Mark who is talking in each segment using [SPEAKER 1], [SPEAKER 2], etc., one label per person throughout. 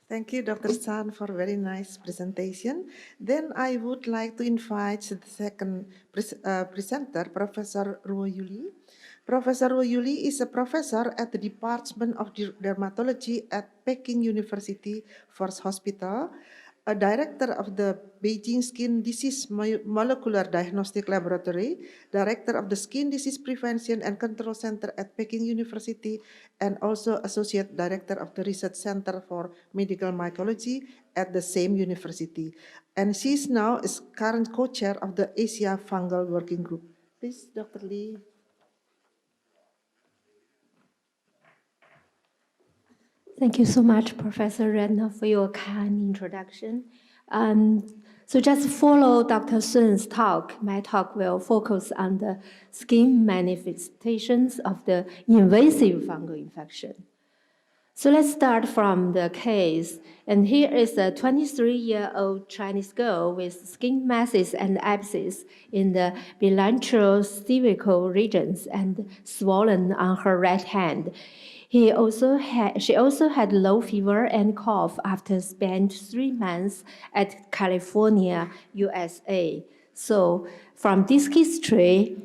[SPEAKER 1] Thank you, Dr. San, for a very nice presentation. Then I would like to invite the second presenter, Professor Ruoyu. Professor Ruoyu is a professor at the Department of Dermatology at Peking University First Hospital, a director of the Beijing Skin Disease Molecular Diagnostic Laboratory, director of the Skin Disease Prevention and Control Center at Peking University, and also associate director of the Research Center for Medical Mycology at the same university. And she is now current co-chair of the Asia Fungal Working Group. Please, Dr. Lee.
[SPEAKER 2] Thank you so much, Professor Redna, for your kind introduction. So just follow Dr. Sun's talk. My talk will focus on the skin manifestations of the invasive fungal infection. So let's start from the case. And here is a 23-year-old Chinese girl with skin masses and abscess in the bilateral cervical regions and swollen on her right hand. She also had low fever and cough after spent 3 months at California, USA. So from this history,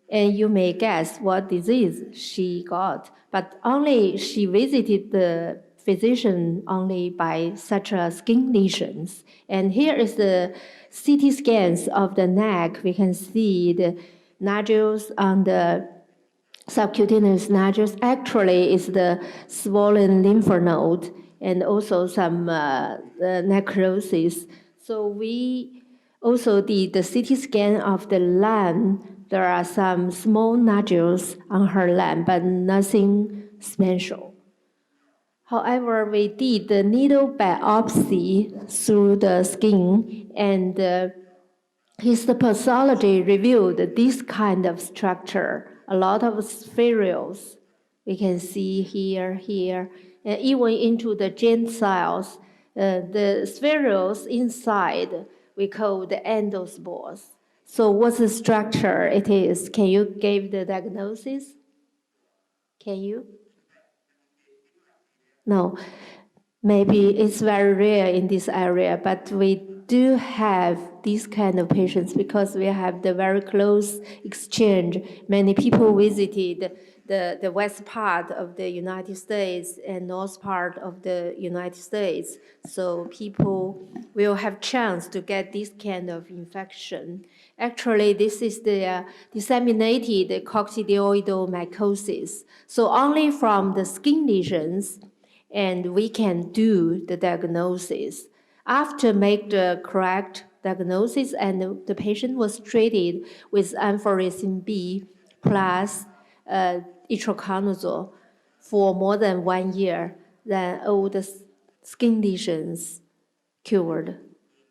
[SPEAKER 2] and you may guess what disease she got, but only she visited the physician only by such skin lesions. And here is the CT scans of the neck. We can see the nodules on the subcutaneous nodules. Actually, is the swollen lymph node and also some necrosis. So we also did the CT scan of the lung. There are some small nodules on her lung, but nothing special. However, we did the needle biopsy through the skin, and histopathology revealed this kind of structure. A lot of spherules we can see here, and even into the germ cells. The spherules inside we call the endospores. So what's the structure it is? Can you give the diagnosis? Can you? No, maybe it's very rare in this area, but we do have these kind of patients because we have the very close exchange. Many people visited the west part of the United States and north part of the United States. So people will have chance to get this kind of infection. Actually, this is the disseminated coccidioidomycosis. So only from the skin lesions, and we can do the diagnosis. After make the correct diagnosis, and the patient was treated with amphotericin B plus itraconazole for more than 1 year, then all the skin lesions cured.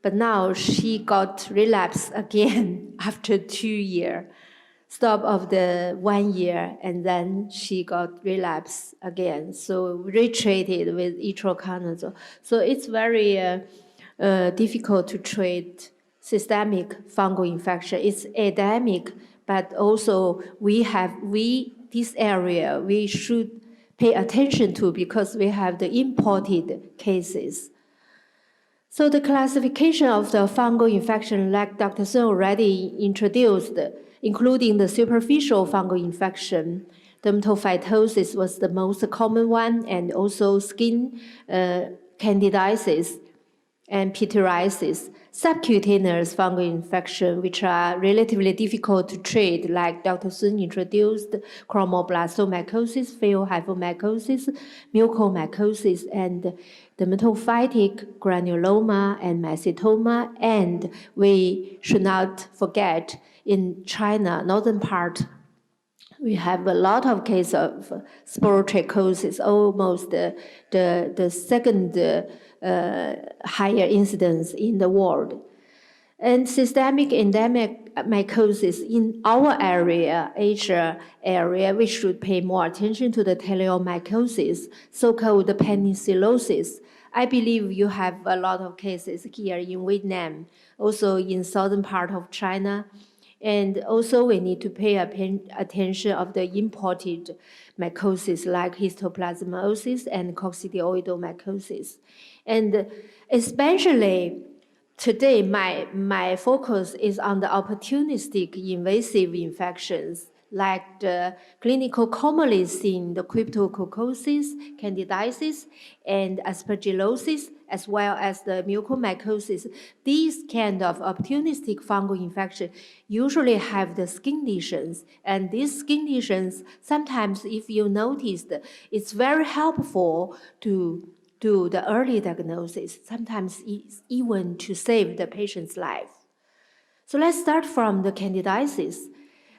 [SPEAKER 2] But now she got relapse again after 2 years. Stop of the 1 year, and then she got relapse again. So retreated with itraconazole. So it's very difficult to treat systemic fungal infection. It's endemic, but also this area we should pay attention to because we have the imported cases. So the classification of the fungal infection, like Dr. Sun already introduced, including the superficial fungal infection, dermatophytosis was the most common one, and also skin candidiasis and pityriasis. Subcutaneous fungal infection, which are relatively difficult to treat, like Dr. Sun introduced, chromoblastomycosis, phaeohyphomycosis, mucormycosis, and dermatophytic granuloma and mycetoma. And we should not forget, in China, northern part, we have a lot of cases of sporotrichosis, almost the second higher incidence in the world. And systemic endemic mycosis in our area, Asia area, we should pay more attention to the teleomycosis, so-called panniculitis. I believe you have a lot of cases here in Vietnam, also in southern part of China. And also we need to pay attention of the imported mycosis like histoplasmosis and coccidioidomycosis. And especially today, my focus is on the opportunistic invasive infections like the clinical commonly seen, the cryptococcosis, candidiasis, and aspergillosis, as well as the mucormycosis. These kind of opportunistic fungal infections usually have the skin lesions, and these skin lesions, sometimes if you noticed, it's very helpful to do the early diagnosis, sometimes even to save the patient's life. So let's start from the candidiasis.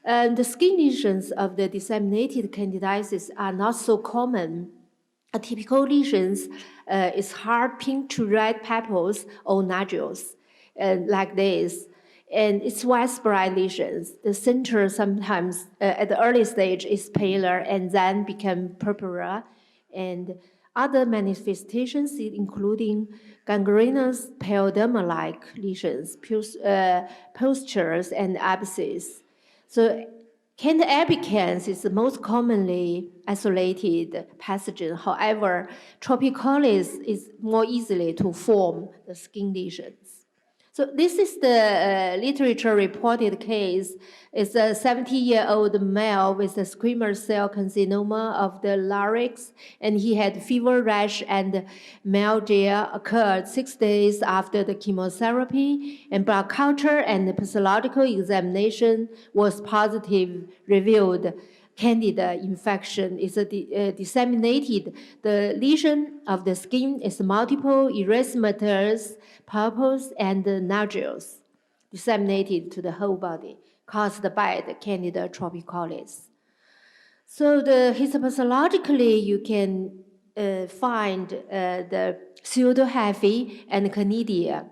[SPEAKER 2] The skin lesions of the disseminated candidiasis are not so common. A typical lesions is hard pink to red papules or nodules, like this. And it's widespread lesions. The center sometimes at the early stage is paler and then become purpurea. And other manifestations including gangrenous pyoderma-like lesions, pustules, and abscesses. So candidiasis is the most commonly isolated pathogen. However, tropicalis is more easily to form the skin lesions. So this is the literature reported case. It's a 70-year-old male with a squamous cell carcinoma of the larynx, and he had fever, rash, and myalgia occurred 6 days after the chemotherapy, and blood culture and the pathological examination was positive, revealed Candida infection is disseminated. The lesion of the skin is multiple erythematous, papules, and nodules disseminated to the whole body, caused by the Candida tropicalis. So histopathologically, you can find the pseudohyphae and candida,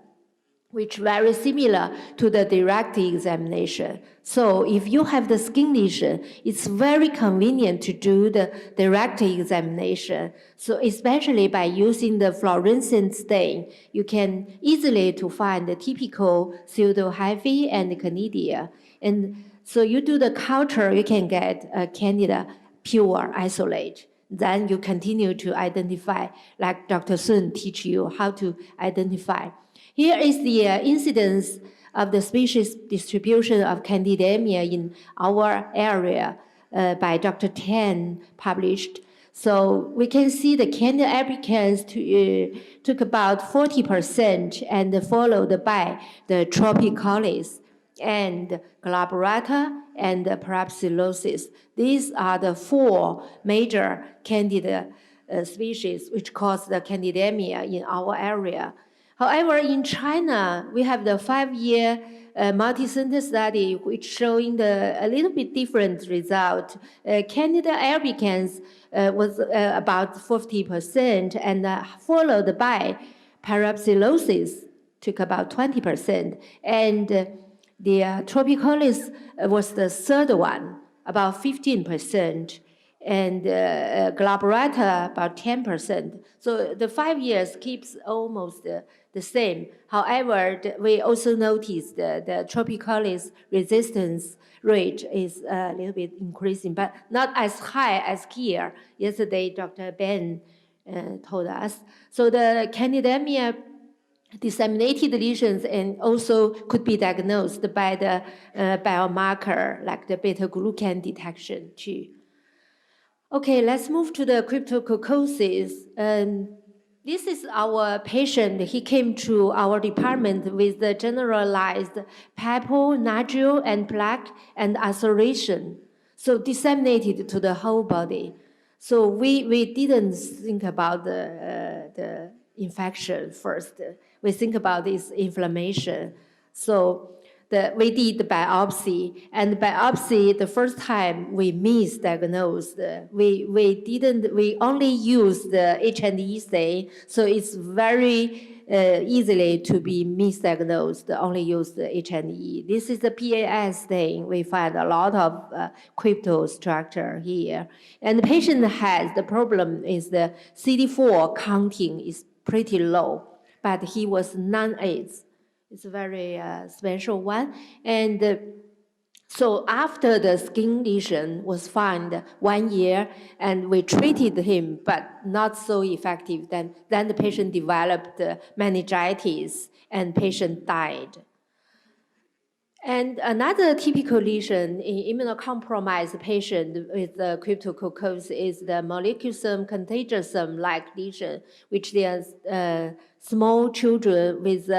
[SPEAKER 2] which very similar to the direct examination. So if you have the skin lesion, it's very convenient to do the direct examination. So especially by using the fluorescent stain, you can easily to find the typical pseudohyphae and candida. And so you do the culture, you can get a candida pure isolate. Then you continue to identify, like Dr. Sun teach you how to identify. Here is the incidence of the species distribution of candidaemia in our area by Dr. Tan published. So we can see the Candida albicans took about 40% and followed by the tropicalis and glabrata and parapsilosis. These are the 4 major Candida species which cause the candidaemia in our area. However, in China, we have the 5-year multi-center study which showing a little bit different result. Candida albicans was about 50% and followed by parapsilosis, took about 20%. And the tropicalis was the third one, about 15%. And glabrata about 10%. So the 5 years keeps almost the same. However, we also noticed the tropicalis resistance rate is a little bit increasing, but not as high as here. Yesterday, Dr. Ben told us. So the candidaemia disseminated lesions and also could be diagnosed by the biomarker like the beta-glucan detection too. Okay, let's move to the cryptococcosis. This is our patient. He came to our department with the generalized papule, nodule, and plaque and ulceration, so disseminated to the whole body. So we didn't think about the infection first. We think about this inflammation. So we did the biopsy, and biopsy, the first time we misdiagnosed. We only used the H&E stain, so it's very easily to be misdiagnosed, only use the H&E. This is the PAS stain. We find a lot of crypto structure here. And the patient has, the problem is the CD4 counting is pretty low, but he was non-AIDS. It's a very special one. And So after the skin lesion was found 1 year, and we treated him, but not so effective, then the patient developed meningitis, and patient died. And another typical lesion in immunocompromised patient with cryptococcosis is the contagiosum-like lesion, which they are small children with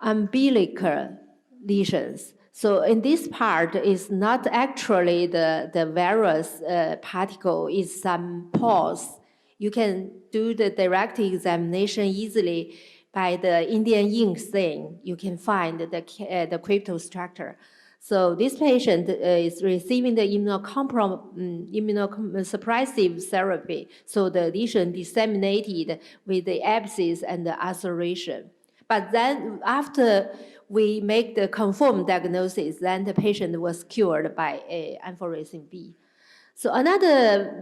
[SPEAKER 2] umbilical lesions. So in this part is not actually the virus particle, is some pores. You can do the direct examination easily by the Indian ink stain. You can find the cryptostructure. So this patient is receiving the immunosuppressive therapy. So the lesion disseminated with the abscess and the ulceration. But then after we make the confirmed diagnosis, then the patient was cured by amphotericin B. So another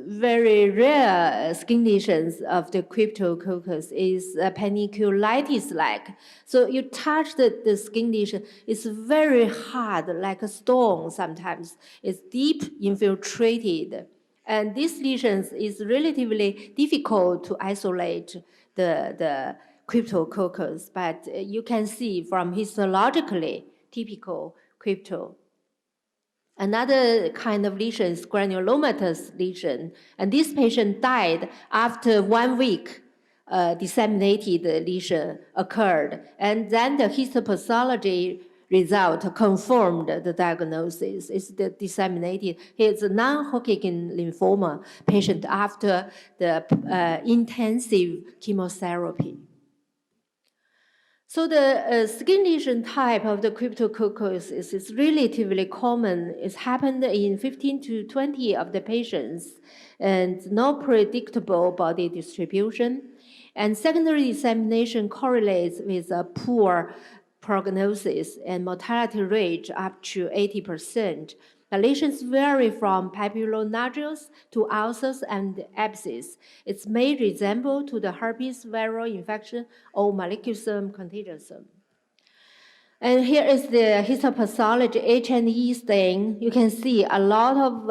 [SPEAKER 2] very rare skin lesions of the cryptococcus is Panniculitis-like. So you touch the skin lesion, it's very hard, like a stone sometimes. It's deep infiltrated. And these lesions is relatively difficult to isolate the cryptococcus, but you can see from histologically typical crypto. Another kind of lesion is granulomatous lesion, and this patient died after 1 week. Disseminated lesion occurred, and then the histopathology result confirmed the diagnosis. It's the disseminated. It's a non-Hodgkin lymphoma patient after the intensive chemotherapy. So the skin lesion type of the cryptococcosis is relatively common. It's happened in 15 to 20 of the patients, and no predictable body distribution. And secondary dissemination correlates with a poor prognosis and mortality rate up to 80%. The lesions vary from papular nodules to ulcers and abscess. It may resemble to the herpes viral infection or molecular contagiosum. And here is the histopathology H&E stain. You can see a lot of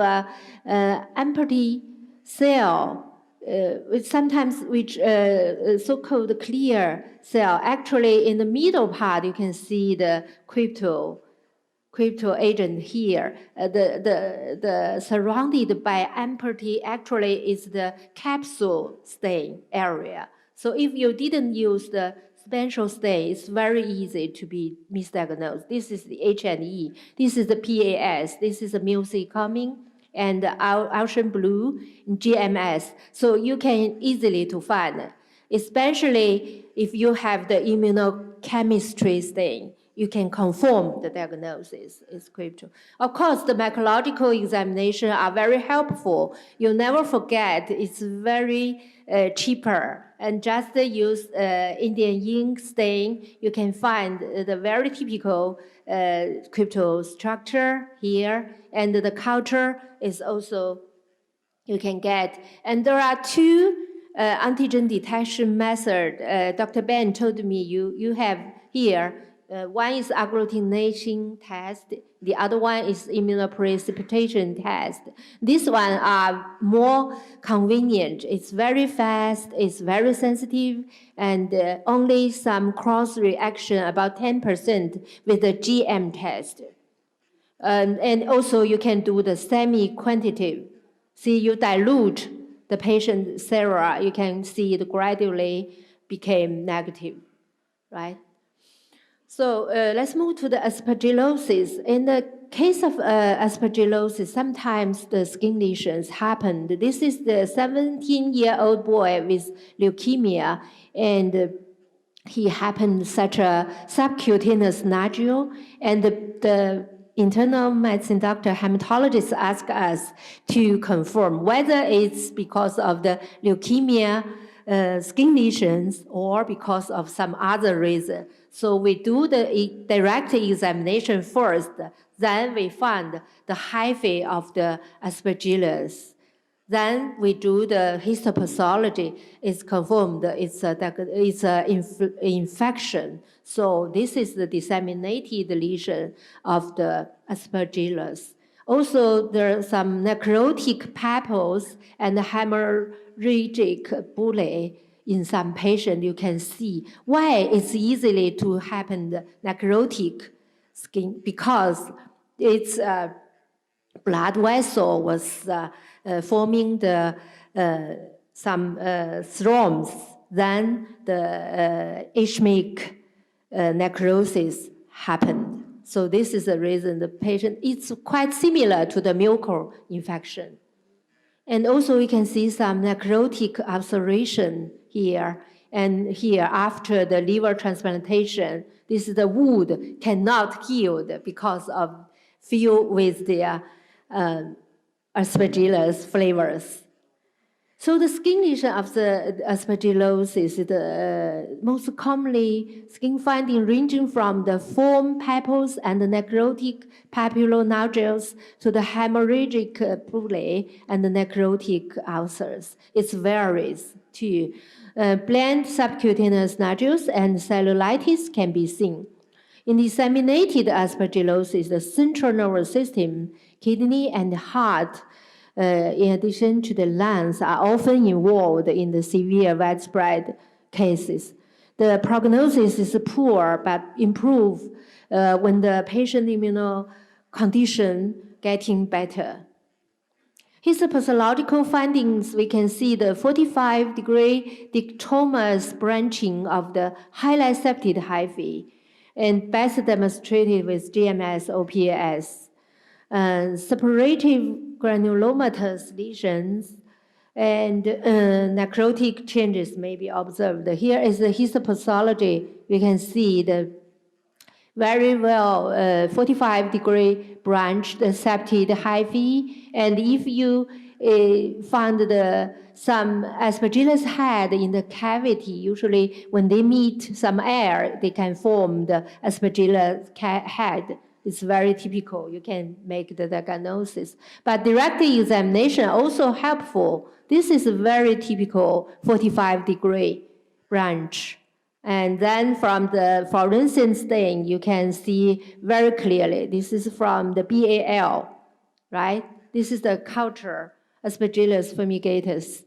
[SPEAKER 2] empty cell, sometimes which so-called clear cell. Actually, in the middle part, you can see the crypto agent here. The surrounded by empty actually is the capsule stain area. So if you didn't use the special stain, it's very easy to be misdiagnosed. This is the H&E. This is the PAS. This is the MUC coming, and the ocean blue, GMS. So you can easily to find, especially if you have the immunochemistry stain. You can confirm the diagnosis is crypto. Of course, the mycological examination are very helpful. You never forget, it's very cheaper. And just use Indian ink stain, you can find the very typical crypto structure here. And the culture is also, you can get. And there are two antigen detection methods. Dr. Ben told me you have here. One is agglutination test. The other one is immunoprecipitation test. These ones are more convenient. It's very fast, it's very sensitive, and only some cross-reaction, about 10% with the GM test. And also you can do the semi-quantitative. See, you dilute the patient sera, you can see it gradually became negative, right? So let's move to the aspergillosis. In the case of aspergillosis, sometimes the skin lesions happened. This is the 17-year-old boy with leukemia, and he happened such a subcutaneous nodule, and the internal medicine doctor hematologist asked us to confirm whether it's because of the leukemia skin lesions or because of some other reason. So we do the direct examination first, then we find the hyphae of the aspergillus. Then we do the histopathology. It's confirmed it's a infection. So this is the disseminated lesion of the Aspergillus. Also, there are some necrotic papules and hemorrhagic bullae in some patients. You can see why it's easily to happen the necrotic skin, because it's blood vessel was forming the some thrombs. Then the ischemic necrosis happened. So this is the reason the patient, it's quite similar to the mucor infection. And also we can see some necrotic ulceration here. And here after the liver transplantation, this is the wound cannot heal because of filled with the Aspergillus flavors. So the skin lesion of the aspergillosis is the most commonly skin finding ranging from the form papules and the necrotic papular nodules to the hemorrhagic bullae and the necrotic ulcers. It varies too. Bland subcutaneous nodules and cellulitis can be seen. In disseminated aspergillosis, the central nervous system, kidney, and heart, in addition to the lungs, are often involved in the severe widespread cases. The prognosis is poor but improve when the patient immuno condition getting better. Histopathological findings, we can see the 45-degree dichotomous branching of the highly septed hyphae, and best demonstrated with GMS OPS. Separative granulomatous lesions and necrotic changes may be observed. Here is the histopathology. We can see the very well 45-degree branched septed hyphae, and if you find some Aspergillus head in the cavity, usually when they meet some air, they can form the Aspergillus head. It's very typical. You can make the diagnosis. But direct examination also helpful. This is a very typical 45-degree branch. And then from the fluorescent stain, you can see very clearly. This is from the BAL, right? This is the culture, Aspergillus fumigatus.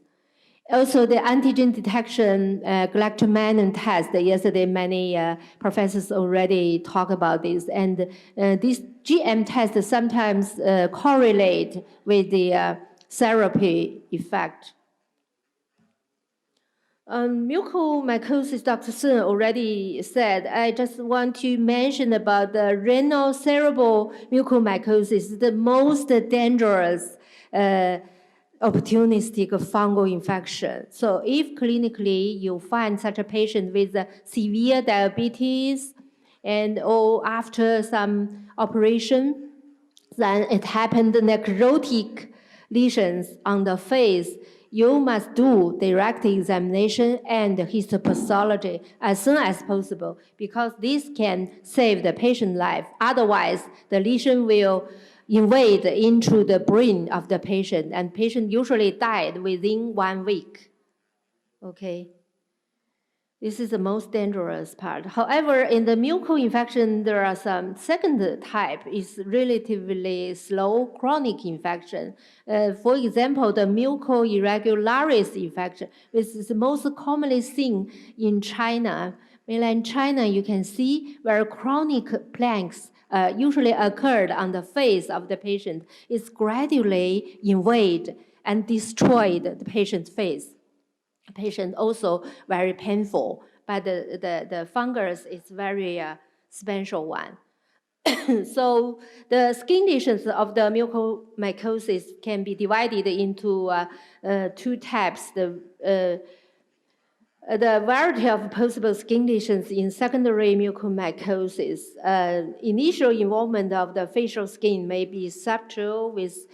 [SPEAKER 2] Also, the antigen detection galactomannan test. Yesterday, many professors already talked about this. And this GM test sometimes correlate with the therapy effect. Mucormycosis, Dr. Sun already said. I just want to mention about the renal cerebral mucormycosis, the most dangerous opportunistic fungal infection. So if clinically you find such a patient with severe diabetes or after some operation, then it happened necrotic lesions on the face, you must do direct examination and histopathology as soon as possible, because this can save the patient life. Otherwise, the lesion will invade into the brain of the patient, and patient usually died within 1 week. Okay. This is the most dangerous part. However, in the mucor infection, there are some second type is relatively slow chronic infection. For example, the mucor irregularis infection, which is most commonly seen in China. Mainland China, you can see where chronic plaques usually occurred on the face of the patient. It's gradually invade and destroyed the patient's face. The patient also very painful, but the fungus is very special one. So the skin lesions of the mucormycosis can be divided into 2 types. The variety of possible skin lesions in secondary mucormycosis. Initial involvement of the facial skin may be subtle with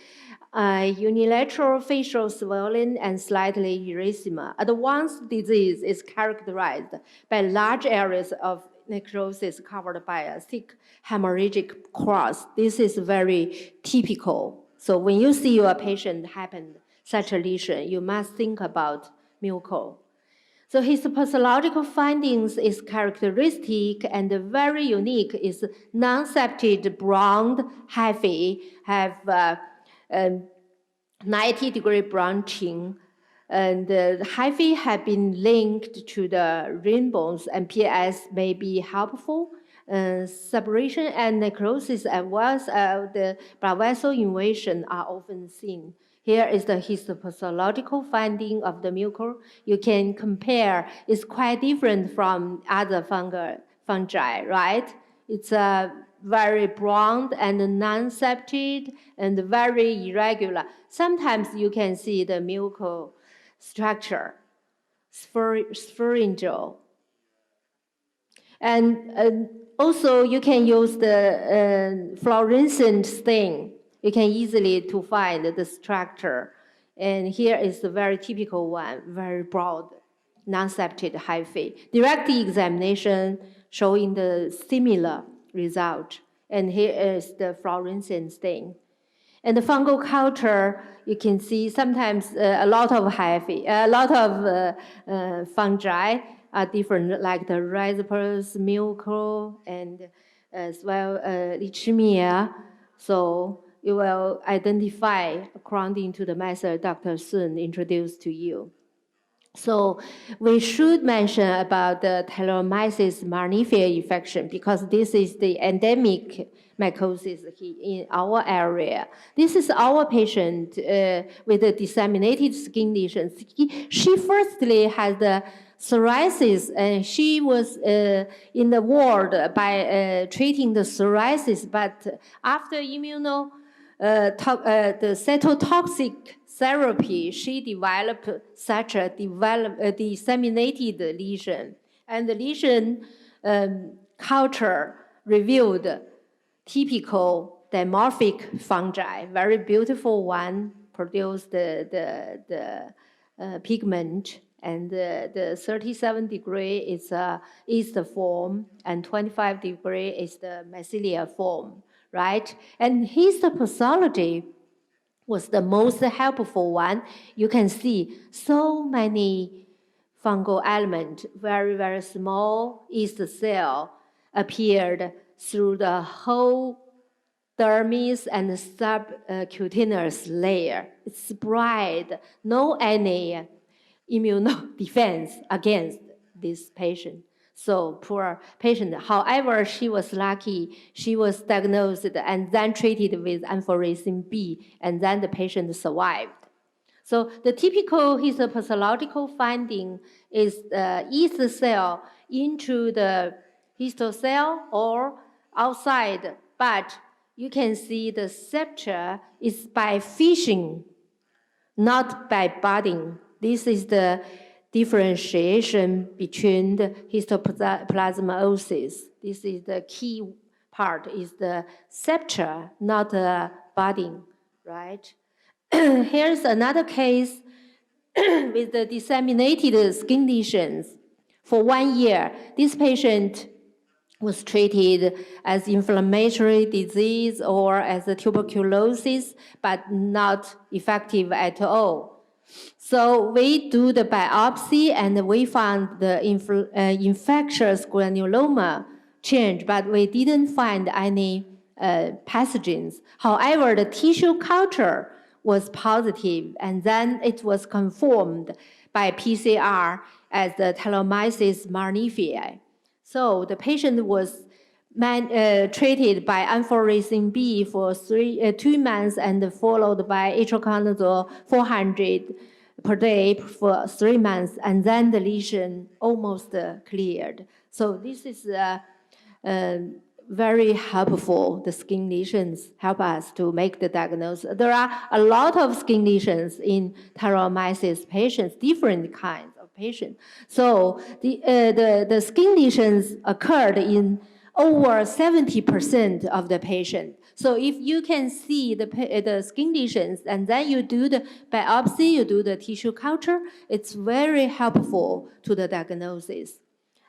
[SPEAKER 2] unilateral facial swelling and slightly erythema. Advanced disease is characterized by large areas of necrosis covered by a thick hemorrhagic cross. This is very typical. So when you see your patient happen such a lesion, you must think about muco. So histopathological findings is characteristic and very unique. Is non-septed brown hyphae have 90-degree branching, and the hyphae have been linked to the ring bones, and PS may be helpful. Separation and necrosis as well as the blood vessel invasion are often seen. Here is the histopathological finding of the mucor. You can compare. It's quite different from other fungi, right? It's very brown and non-septed and very irregular. Sometimes you can see the mucal structure, spherules. And also you can use the fluorescent stain. You can easily to find the structure. And here is the very typical one, very broad, non-septed hyphae. Direct examination showing the similar result. And here is the fluorescent stain. And the fungal culture, you can see sometimes a lot of hyphae, a lot of fungi are different, like the rhizopus, mucor, and as well leishmania. So you will identify according to the method Dr. Sun introduced to you. So we should mention about the Tyrannosaurus infection because this is the endemic mycosis in our area. This is our patient with the disseminated skin lesions. She firstly had the psoriasis, and she was in the ward by treating the psoriasis, but after the cytotoxic therapy, she developed such a disseminated lesion. And the lesion culture revealed typical dimorphic fungi, very beautiful one, produced the pigment. And the 37-degree is the form, and 25-degree is the mycelia form, right? And histopathology was the most helpful one. You can see so many fungal elements, very, very small yeast cell appeared through the whole dermis and subcutaneous layer. It spread, no any immunodefense against this patient. So poor patient. However, she was lucky. She was diagnosed and then treated with amphotericin B, and then the patient survived. So the typical histopathological finding is the yeast cell into the histocell or outside, but you can see the septa is by fishing, not by budding. This is the differentiation between the histoplasmosis. This is the key part, is the septa, not the budding, right? Here's another case with the disseminated skin lesions. For 1 year, this patient was treated as inflammatory disease or as a tuberculosis, but not effective at all. So we do the biopsy and we found the infectious granuloma change, but we didn't find any pathogens. However, the tissue culture was positive, and then it was confirmed by PCR as the Tyrannosaurus-Mycological. So the patient was treated by amphotericin B for 2 months and followed by itraconazole 400 per day for 3 months, and then the lesion almost cleared. So this is very helpful. The skin lesions help us to make the diagnosis. There are a lot of skin lesions in tyrannosaurus patients, different kinds of patients. So the skin lesions occurred in over 70% of the patient. So if you can see the skin lesions and then you do the biopsy, you do the tissue culture, it's very helpful to the diagnosis.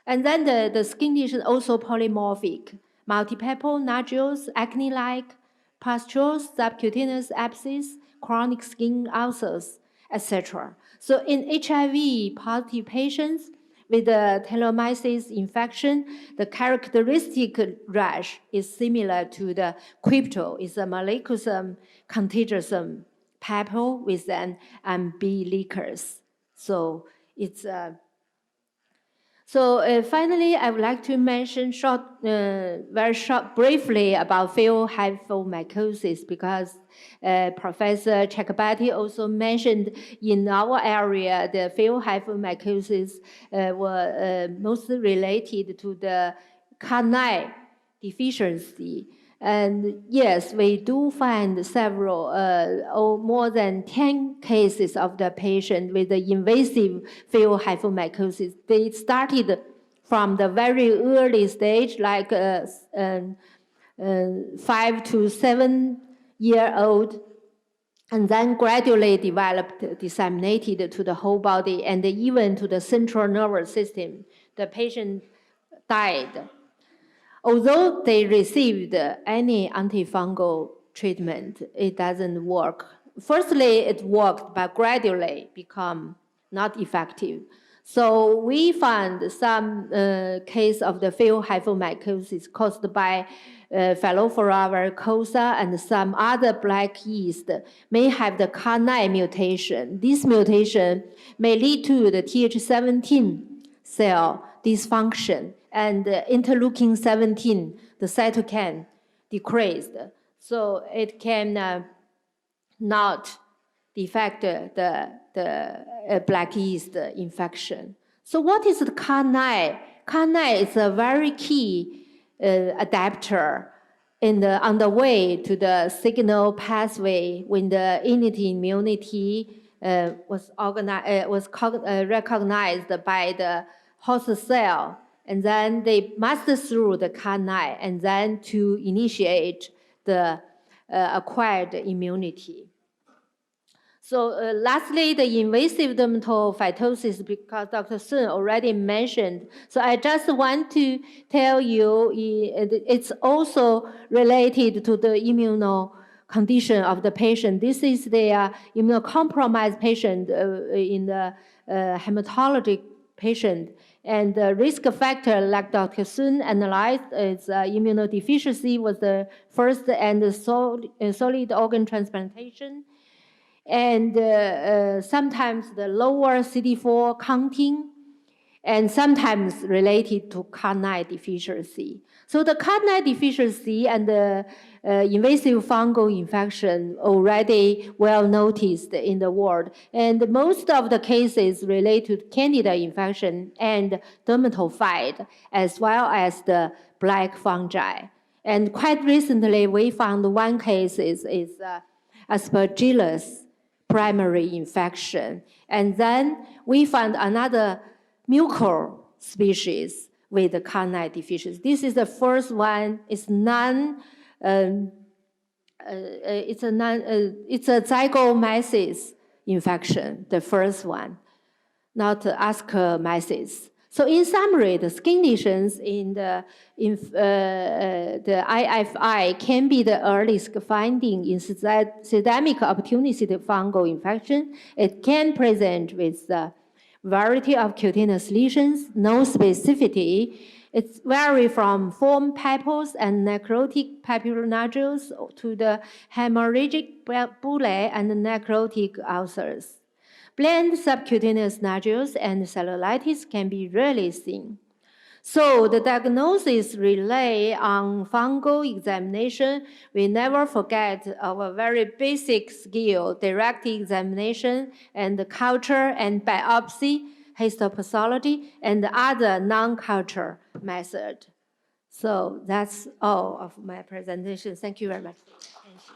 [SPEAKER 2] And then the skin lesion also polymorphic, multiple nodules, acne-like, pustules, subcutaneous abscess, chronic skin ulcers, etc. So in HIV positive patients with the telomyces infection, the characteristic rash is similar to the crypto. It's a malicosum contagiosum papule with an umbilicus. So it's finally, I would like to mention briefly about field hyphomycosis because Professor Chakrabarty also mentioned in our area the field hyphomycosis were mostly related to the canine deficiency. And yes, we do find several or more than 10 cases of the patient with the invasive field hyphomycosis. They started from the very early stage, like 5 to 7 year old, and then gradually developed, disseminated to the whole body and even to the central nervous system. The patient died. Although they received any antifungal treatment, it doesn't work. Firstly, it worked, but gradually become not effective. So we found some case of the field hyphomycosis caused by Phyllophora varicosa and some other black yeast may have the Ca9 mutation. This mutation may lead to the Th17 cell dysfunction and interleukin-17, the cytokine, decreased. So it can not defect the black yeast infection. So what is the Ca9? Ca9 is a very key adapter on the way to the signal pathway when the innate immunity was recognized by the host cell, and then they must through the Ca9 and then to initiate the acquired immunity. So lastly, the invasive dermatophytosis, because Dr. Sun already mentioned. So I just want to tell you it's also related to the condition of the patient. This is the immunocompromised patient in the hematologic patient. And the risk factor, like Dr. Sun analyzed, is immunodeficiency was the first and solid organ transplantation. And sometimes the lower CD4 counting, and sometimes related to Ca9 deficiency. So the Ca9 deficiency and the invasive fungal infection already well noticed in the world. And most of the cases relate to Candida infection and dermatophyte, as well as the black fungi. And quite recently, we found one case is Aspergillus primary infection. And then we found another mucor species with the Ca9 deficiency. This is the first one. It's it's a zygomyces infection, the first one, not Aspergillosis. So in summary, the skin lesions in the IFI can be the earliest finding in systemic opportunistic fungal infection. It can present with a variety of cutaneous lesions, no specificity. It's vary from form papules and necrotic papular nodules to the hemorrhagic bullae and necrotic ulcers. Bland subcutaneous nodules and cellulitis can be rarely seen. So the diagnosis rely on fungal examination. We never forget our very basic skill, direct examination and the culture and biopsy, histopathology, and other non-culture method. So that's all of my presentation. Thank you very much. Thank you.